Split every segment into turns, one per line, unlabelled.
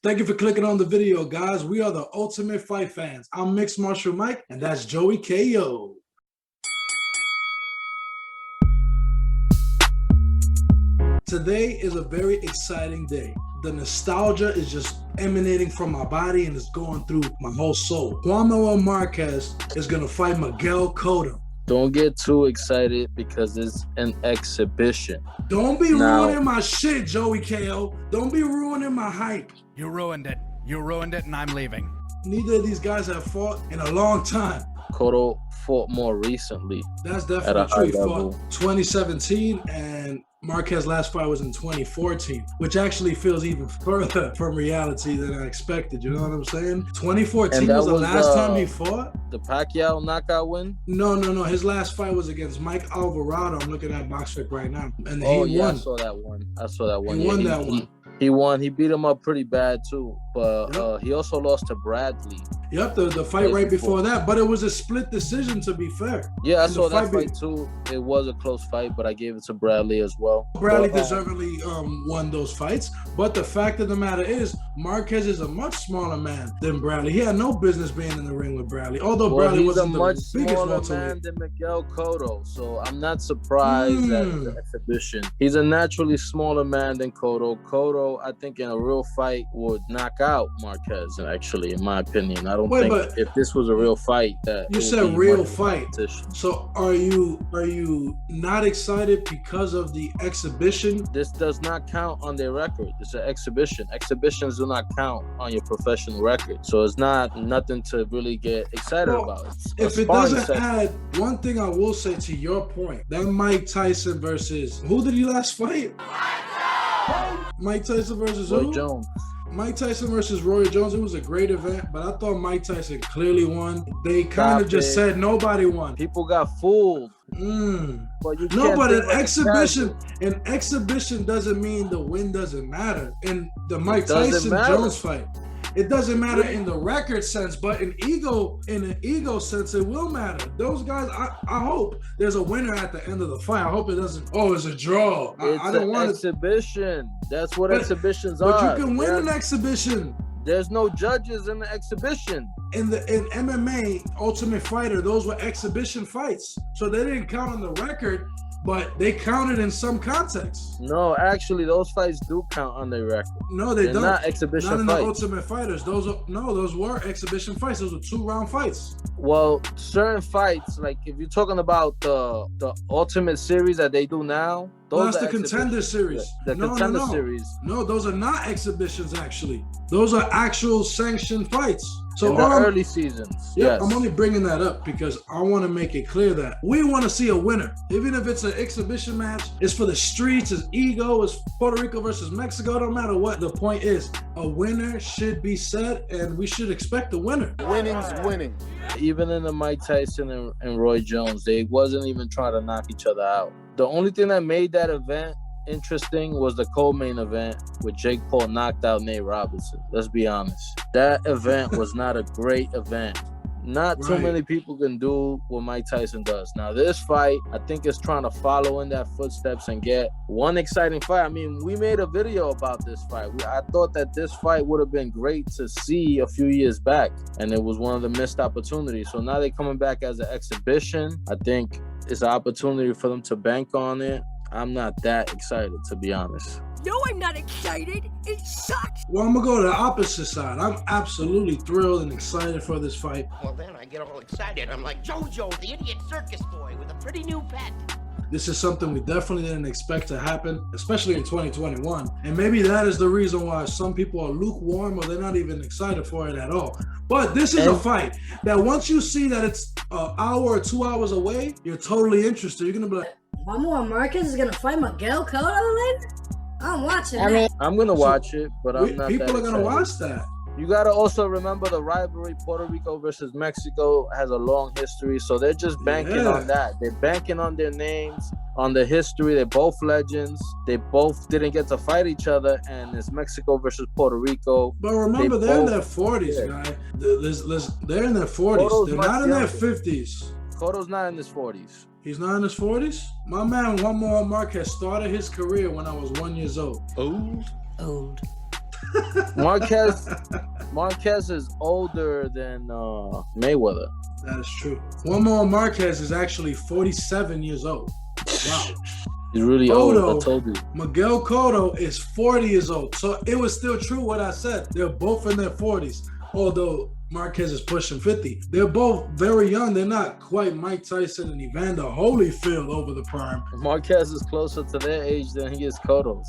Thank you for clicking on the video, guys. We are the Ultimate Fight Fans. I'm Mixed Martial Mike, and that's Joey KO. Today is a very exciting day. The nostalgia is just emanating from my body and it's going through my whole soul. Juan Marquez is going to fight Miguel Cotto.
Don't get too excited because it's an exhibition.
Don't be ruining my shit, Joey KO. Don't be ruining my hype.
You ruined it. You ruined it, and I'm leaving.
Neither of these guys have fought in a long time.
Cotto fought more recently.
That's definitely true. He fought 2017, and Marquez's last fight was in 2014, which actually feels even further from reality than I expected. You know what I'm saying? 2014 was the last time he fought.
The Pacquiao knockout win?
No. His last fight was against Mike Alvarado. I'm looking at BoxRec right now, and
he won. I saw that one.
He won that one.
He won. He beat him up pretty bad too, but he also lost to Bradley.
Yep, the fight right before that, but it was a split decision, to be fair.
Yeah, I saw that fight too. It was a close fight, but I gave it to Bradley as well.
Bradley deservedly won those fights, but the fact of the matter is, Marquez is a much smaller man than Bradley. He had no business being in the ring with Bradley, although Bradley was a much smaller man
than Miguel Cotto, so I'm not surprised at the exhibition. He's a naturally smaller man than Cotto. Cotto, I think, in a real fight would knock out Marquez, actually, in my opinion. I don't think if this was a real fight that
you said real fight. So are you not excited because of the exhibition?
This does not count on their record. It's an exhibition. Exhibitions do not count on your professional record. So it's nothing to really get excited about.
If it doesn't add, one thing I will say to your point, that Mike Tyson versus who did he last fight? Mike Tyson versus
Roy Jones.
Mike Tyson versus Roy Jones, it was a great event, but I thought Mike Tyson clearly won. They kind of just said nobody won.
People got fooled.
But an exhibition doesn't mean the win doesn't matter. In the Mike Tyson Jones fight, it doesn't matter in the record sense, but in an ego sense, it will matter. Those guys, I hope there's a winner at the end of the fight. I hope it doesn't. Oh, it's a draw. I don't want
exhibition. That's what exhibitions are.
But you can win an exhibition.
There's no judges in the exhibition.
In MMA, Ultimate Fighter, those were exhibition fights, so they didn't count on the record. But they counted in some context.
No, actually, those fights do count on their record.
No, they're don't.
Not exhibition fights.
Not in the Ultimate Fighters. Those were exhibition fights. Those were 2-round fights.
Well, certain fights, like if you're talking about the Ultimate Series that they do now,
that's the Contender Series.
The Contender Series.
No, those are not exhibitions, actually. Those are actual sanctioned fights. So
in the early seasons.
Yeah, yes. I'm only bringing that up because I want to make it clear that we want to see a winner. Even if it's an exhibition match, it's for the streets, it's ego, it's Puerto Rico versus Mexico, don't matter what. The point is, a winner should be set, and we should expect a winner.
Winning's winning.
Even in the Mike Tyson and Roy Jones, they wasn't even trying to knock each other out. The only thing that made that event interesting was the co-main event with Jake Paul knocked out Nate Robinson. Let's be honest. That event was not a great event. Not too many people can do what Mike Tyson does. Now, this fight, I think, is trying to follow in that footsteps and get one exciting fight. I mean, we made a video about this fight. I thought that this fight would have been great to see a few years back, and it was one of the missed opportunities. So now they're coming back as an exhibition. I think it's an opportunity for them to bank on it. I'm not that excited, to be honest.
No, I'm not excited. It sucks.
Well, I'm going to go to the opposite side. I'm absolutely thrilled and excited for this fight.
Well, then I get all excited. I'm like JoJo, the idiot circus boy with a pretty new pet.
This is something we definitely didn't expect to happen, especially in 2021. And maybe that is the reason why some people are lukewarm or they're not even excited for it at all. But this is a fight that once you see that it's an hour or 2 hours away, you're totally interested. You're going to be like,
Manuel Marquez is gonna fight Miguel Cotto later? I'm watching that.
I'm gonna watch it, but I'm not.
People are gonna watch that.
You gotta also remember the rivalry. Puerto Rico versus Mexico has a long history, so they're just banking on that. They're banking on their names, on the history. They're both legends. They both didn't get to fight each other, and it's Mexico versus Puerto Rico.
But remember, they're in their 40s, guy. They're in their 40s. They're not in their 50s.
Cotto's not in his 40s.
He's not in his 40s? My man, Juan Marquez started his career when I was 1 year old.
Old?
Marquez is older than Mayweather.
That is true. One more Marquez is actually 47 years old. Wow.
He's really old, I told you.
Miguel Cotto is 40 years old. So it was still true what I said. They're both in their 40s. Although Marquez is pushing 50. They're both very young. They're not quite Mike Tyson and Evander Holyfield over the prime.
Marquez is closer to their age than he is Cotto's.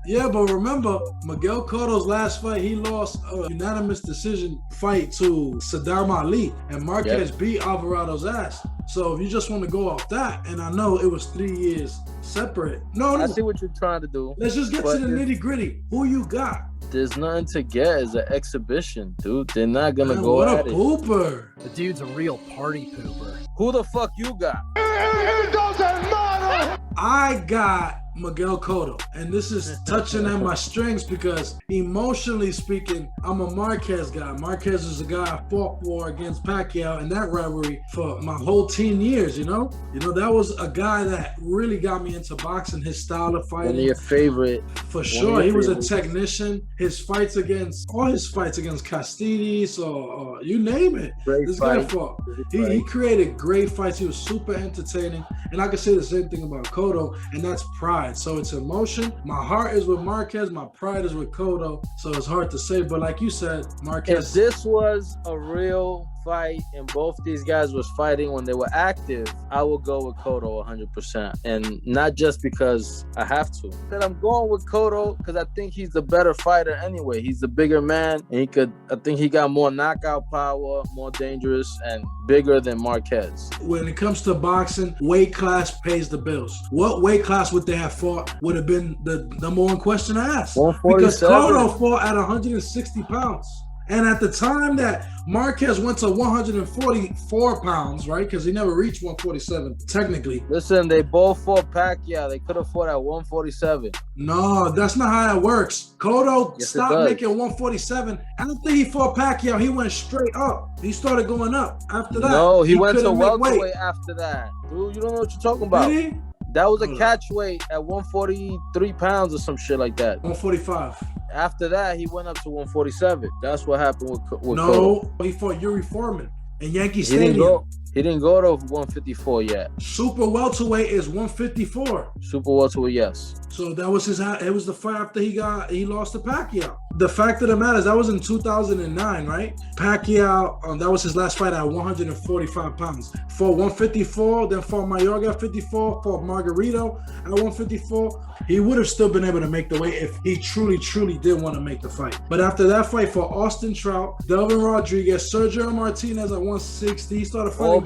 Yeah, but remember, Miguel Cotto's last fight, he lost a unanimous decision fight to Saddam Ali, and Marquez beat Alvarado's ass. So if you just want to go off that, and I know it was 3 years separate. No,
I see what you're trying to do.
Let's just get to the nitty gritty. Who you got?
There's nothing to get. It's an exhibition, dude. They're not gonna go
what
at
a
it.
pooper.
The dude's a real party pooper.
Who the fuck you got?
It doesn't matter.
I got Miguel Cotto, and this is touching at my strings because emotionally speaking, I'm a Marquez guy. Marquez is a guy I fought for against Pacquiao in that rivalry for my whole teen years, you know? That was a guy that really got me into boxing, his style of fighting.
One of your favorite.
For sure, he was a technician. His fights against Castides or you name it. This guy fought. He created great fights. He was super entertaining. And I can say the same thing about Cotto, and that's pride. So it's emotion. My heart is with Marquez. My pride is with Cotto. So it's hard to say. But like you said, Marquez.
If this was a real fight and both these guys was fighting when they were active, I would go with Cotto 100%. And not just because I have to. But I'm going with Cotto because I think he's the better fighter anyway. He's the bigger man. And I think he got more knockout power, more dangerous, and bigger than Marquez.
When it comes to boxing, weight class pays the bills. What weight class would they have fought would have been the number one question I asked. Because Cotto fought at 160 pounds. And at the time that Marquez went to 144 pounds, right? Because he never reached 147, technically.
Listen, they both fought Pacquiao. They could have fought at 147.
No, that's not how it works. Cotto stopped making 147. After he fought Pacquiao, he went straight up. He started going up after that.
No, he went to welterweight after that. Dude, you don't know what you're talking about.
Did he?
That was a catch weight at 143 pounds or some shit like that.
145.
After that, he went up to 147. That's what happened with Cotto.
No, he fought Yuri Foreman in Yankee Stadium.
He didn't go to 154 yet.
Super welterweight is 154.
Super welterweight, yes.
So that was it was the fight after he lost to Pacquiao. The fact of the matter is that was in 2009, right? Pacquiao, that was his last fight at 145 pounds. For 154, then fought Mayorga at 54, fought Margarito at 154. He would have still been able to make the weight if he truly, truly did want to make the fight. But after that fight for Austin Trout, Delvin Rodriguez, Sergio Martinez at 160, he started fighting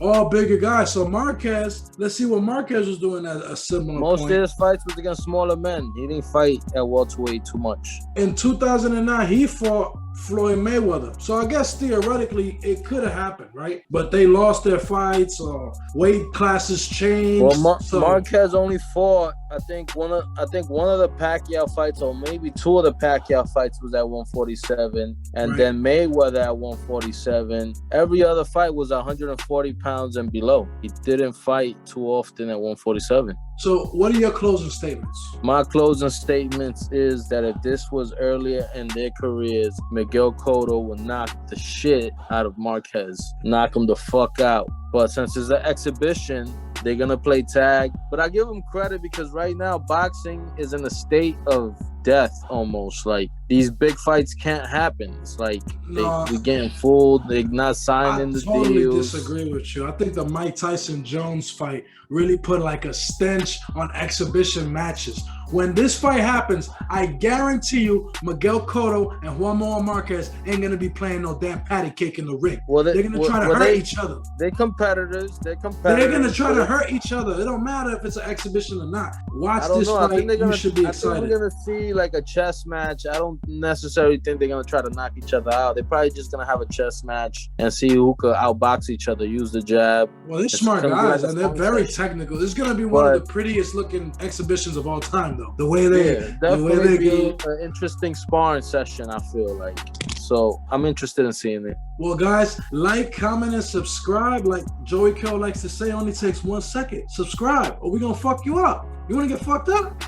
all bigger guys. So Marquez, let's see what Marquez was doing at a similar point.
Most of his fights was against smaller men. He didn't fight at welterweight too much.
In 2009, he fought Floyd Mayweather. So I guess theoretically it could have happened, right? But they lost their fights or weight classes changed.
Well, Marquez only fought, I think one of the Pacquiao fights, or maybe two of the Pacquiao fights, was at 147, and then Mayweather at 147. Every other fight was 140 pounds and below. He didn't fight too often at 147.
So what are your closing statements?
My closing statements is that if this was earlier in their careers, Miguel Cotto would knock the shit out of Marquez. Knock him the fuck out. But since it's an exhibition, they're going to play tag. But I give them credit because right now boxing is in a state of death almost. Like, these big fights can't happen. It's like we're getting fooled. They're not signing the deals. I totally
disagree with you. I think the Mike Tyson-Jones fight really put like a stench on exhibition matches. When this fight happens, I guarantee you Miguel Cotto and Juan Marquez ain't going to be playing no damn patty cake in the ring. They're going to try to hurt each other.
They're competitors. They're
going to try to hurt each other. It don't matter if it's an exhibition or not. Watch this fight. You should be excited.
I think we're going to see like a chess match. I don't necessarily think they're going to try to knock each other out. They're probably just going to have a chess match and see who could outbox each other, use the jab.
Well, they're smart guys, and they're very technical. This is going to be one of the prettiest looking exhibitions of all time, though. The way they
go. An interesting sparring session, I feel like. So I'm interested in seeing it.
Well, guys, like, comment, and subscribe. Like Joey Kel likes to say, only takes 1 second. Subscribe, or we're going to fuck you up. You want to get fucked up?